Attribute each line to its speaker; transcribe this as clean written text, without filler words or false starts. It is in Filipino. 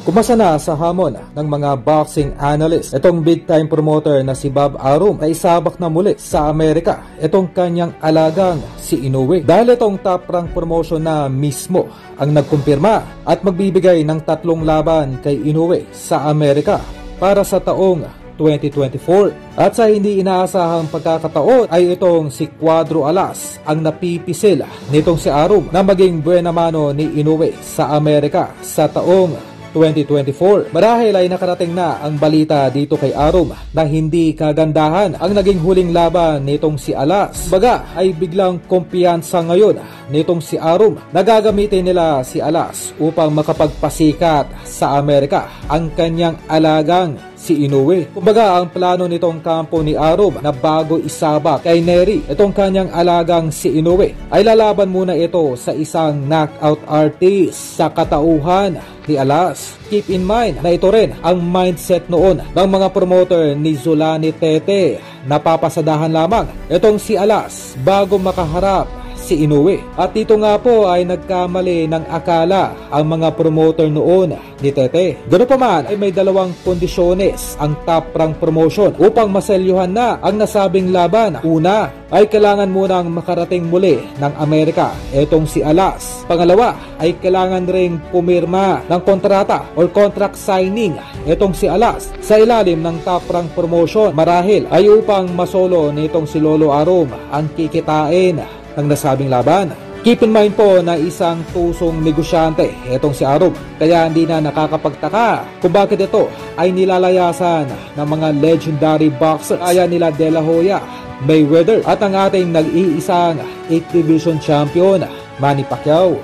Speaker 1: Kumasa na sa hamon ng mga boxing analyst itong big time promoter na si Bob Arum na isabak na muli sa Amerika itong kanyang alagang si Inoue. Dahil itong top rank promotion na mismo ang nagkumpirma at magbibigay ng 3 laban kay Inoue sa Amerika para sa taong 2024. At sa hindi inaasahang pagkakataon ay itong si Cuadro Alas ang napipisil nitong si Arum na maging buena mano ni Inoue sa Amerika sa taong 2024. Marahil ay nakarating na ang balita dito kay Arum na hindi kagandahan ang naging huling laban nitong si Alas. Baga ay biglang kumpiyansa ngayon nitong si Arum na gagamitin nila si Alas upang makapagpasikat sa Amerika ang kanyang alagang si Inoue. Kumbaga ang plano nitong kampo ni Arum na bago isabak kay Nery itong kanyang alagang si Inoue ay lalaban muna ito sa isang knockout artist sa katauhan ni Alas. Keep in mind na ito rin ang mindset noon ng mga promoter ni Zolani Tete. Napapasadahan lamang itong si Alas bago makaharap si Inoue. At dito nga po ay nagkamali ng akala ang mga promoter noon ni Tete. Ganoon pa man ay may 2 kondisyones ang top rank promotion upang maselyuhan na ang nasabing laban. Una ay kailangan munang makarating muli ng Amerika etong si Alas. Pangalawa ay kailangan ring pumirma ng kontrata or contract signing etong si Alas sa ilalim ng top rank promotion. Marahil ay upang masolo nitong si Lolo Arum ang kikitain ng nasabing laban. Keep in mind po na isang tusong negosyante itong si Arum, kaya hindi na nakakapagtaka kung bakit ito ay nilalayasan ng mga legendary boxers kaya nila De La Hoya, Mayweather at ang ating nag-iisang 8th division champion Manny Pacquiao.